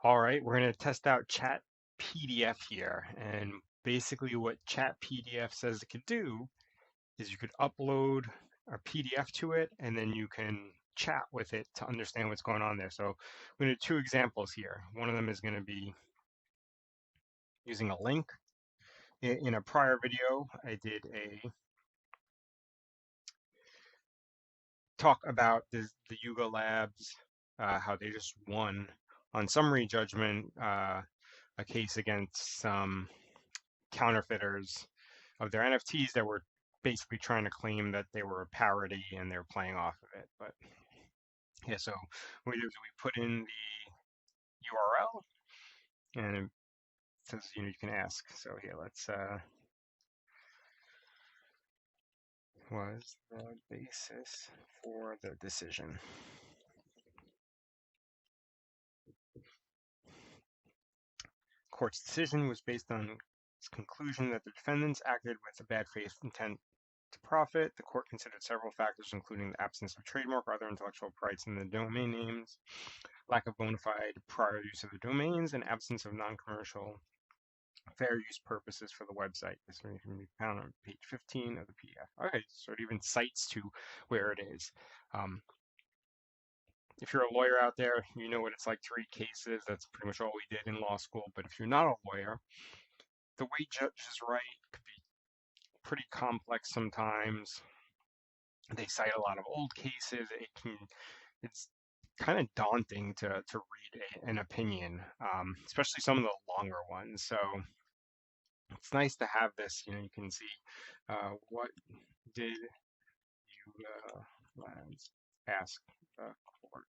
All right, we're going to test out ChatPDF here. And basically what ChatPDF says it could do is you could upload a PDF to it, and then you can chat with it to understand what's going on there. So we're going to do two examples here. One of them is going to be using a link. In a prior video, I did a talk about the Yuga Labs, how they just won on summary judgment a case against some counterfeiters of their NFTs that were basically trying to claim that they were a parody and they're playing off of it. But yeah, so what we do is we put in the URL and it says, you can ask. So here, let's, was the basis for the decision. Court's decision was based on its conclusion that the defendants acted with a bad faith intent to profit. The court considered several factors, including the absence of trademark or other intellectual rights in the domain names, lack of bona fide prior use of the domains, and absence of non-commercial fair use purposes for the website. This can be found on page 15 of the PDF. Okay, so it even cites to where it is. If you're a lawyer out there, you know what it's like to read cases. That's pretty much all we did in law school. But if you're not a lawyer, the way judges write could be pretty complex sometimes. They cite a lot of old cases. It's kind of daunting to read an opinion, especially some of the longer ones. So it's nice to have this. You can see what did you ask the court.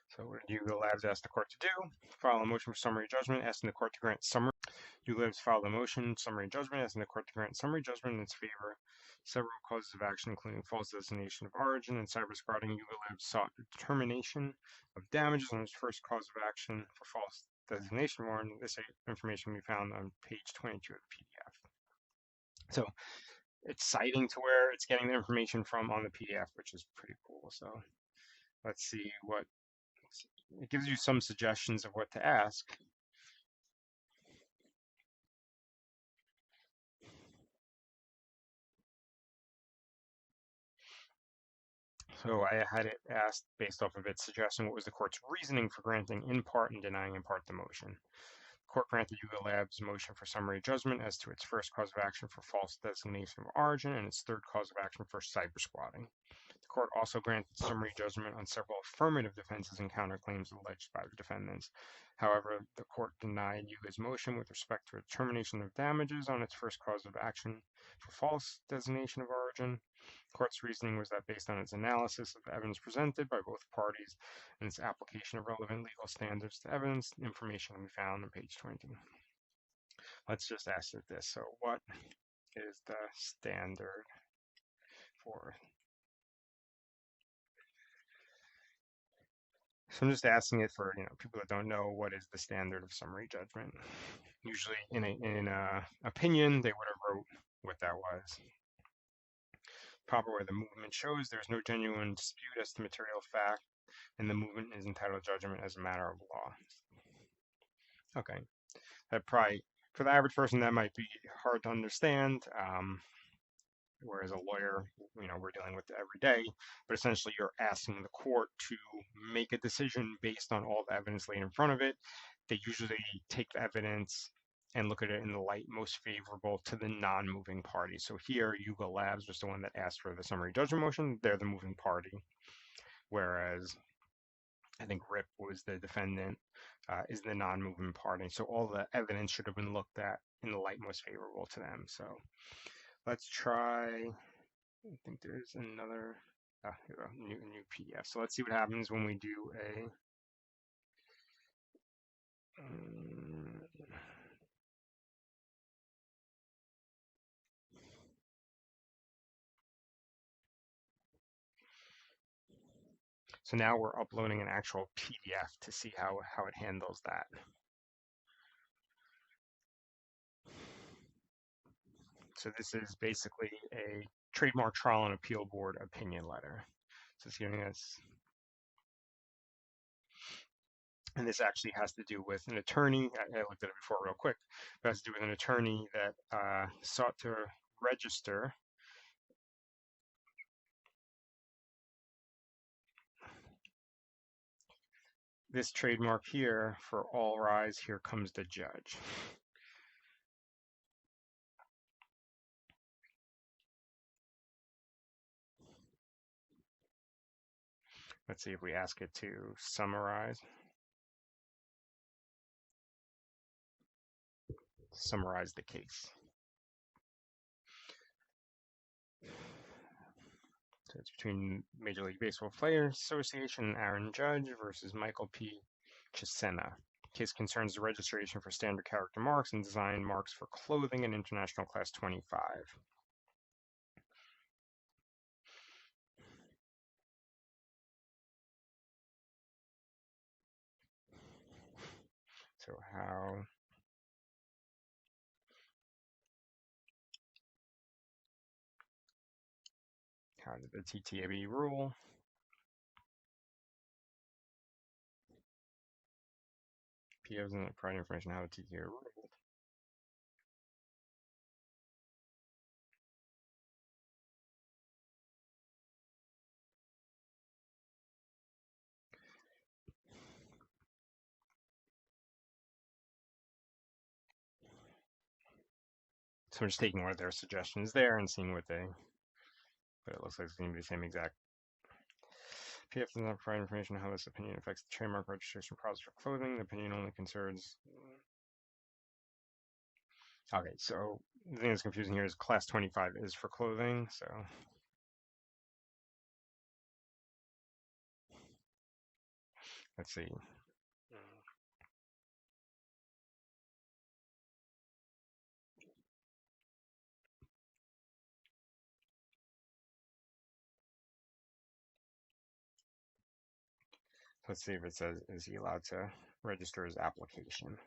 So what did Yuga Labs ask the court to do? File a motion for summary judgment, asking the court to grant summary. Yuga Labs filed a motion, summary judgment, asking the court to grant summary judgment in its favor. Several causes of action, including false designation of origin and cyber squatting. Yuga Labs sought determination of damages on its first cause of action for false designation of origin. This information we found on page 22 of the PDF. So it's citing to where it's getting the information from on the PDF, which is pretty cool. So let's see what it gives you some suggestions of what to ask. So I had it asked based off of its suggestion, what was the court's reasoning for granting in part and denying in part the motion? The court granted Yuga Labs' motion for summary judgment as to its first cause of action for false designation of origin and its third cause of action for cyber squatting. The court also granted summary judgment on several affirmative defenses and counterclaims alleged by the defendants. However, the court denied Yuga's motion with respect to a determination of damages on its first cause of action for false designation of origin. The court's reasoning was that based on its analysis of the evidence presented by both parties and its application of relevant legal standards to evidence, information we found on page 20. Let's just ask it this. So what is the standard for? So I'm just asking it for people that don't know what is the standard of summary judgment. Usually in a opinion they would have wrote what that was. Proper where the movement shows there's no genuine dispute as to material fact and the movement is entitled to judgment as a matter of law. Okay, that probably for the average person that might be hard to understand. Whereas a lawyer, we're dealing with it every day, but essentially you're asking the court to make a decision based on all the evidence laid in front of it. They usually take the evidence and look at it in the light most favorable to the non-moving party. So here, Yuga Labs was the one that asked for the summary judgment motion. They're the moving party, whereas I think RIP was the defendant, is the non-moving party. So all the evidence should have been looked at in the light most favorable to them. So let's try, I think there's another, new PDF. So let's see what happens when we do a, so now we're uploading an actual PDF to see how it handles that. So this is basically a trademark trial and appeal board opinion letter. So it's giving us, and this actually has to do with an attorney. I looked at it before real quick. It has to do with an attorney that sought to register this trademark here for All Rise, Here Comes the Judge. Let's see if we ask it to summarize the case. So it's between Major League Baseball Players Association and Aaron Judge versus Michael P. Chisena. Case concerns the registration for standard character marks and design marks for clothing in International Class 25. So how did the TTAB rule? PO doesn't provide information how the TTAB ruled. So we're just taking one of their suggestions there and seeing what it looks like it's going to be the same exact. PF does not provide information on how this opinion affects the trademark registration process for clothing. The opinion only concerns. Okay, so the thing that's confusing here is Class 25 is for clothing, so. Let's see. Let's see if it says, is he allowed to register his application?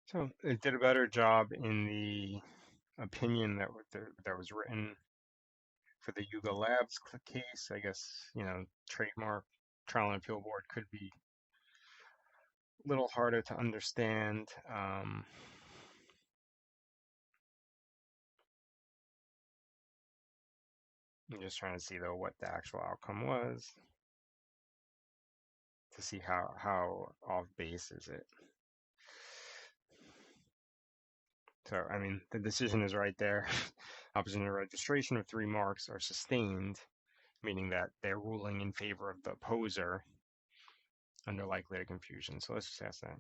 So it did a better job in the opinion that was written for the Yuga Labs case. I guess, trademark trial and appeal board could be a little harder to understand. I'm just trying to see though what the actual outcome was to see how off base is it. So, I mean, the decision is right there. Opposition to registration of 3 marks are sustained, meaning that they're ruling in favor of the opposer under likelihood of confusion. So let's just ask that.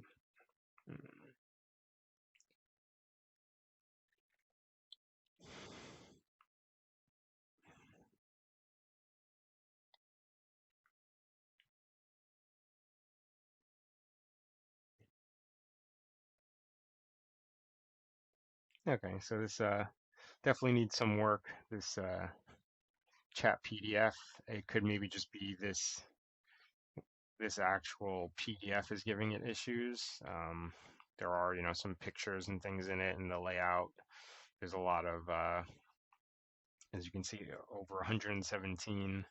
Okay, so this definitely needs some work. This CHATPDF, it could maybe just be this actual PDF is giving it issues. There are, some pictures and things in it, and the layout. There's a lot of, as you can see, over 117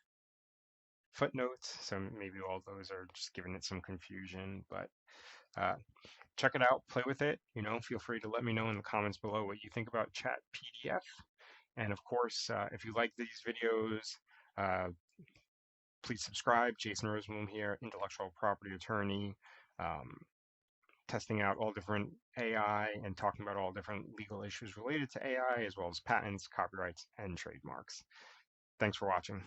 footnotes. So maybe all those are just giving it some confusion. But check it out, play with it. Feel free to let me know in the comments below what you think about ChatPDF. And of course, if you like these videos, please subscribe. Jason Rosenblum here, intellectual property attorney, testing out all different AI and talking about all different legal issues related to AI, as well as patents, copyrights, and trademarks. Thanks for watching.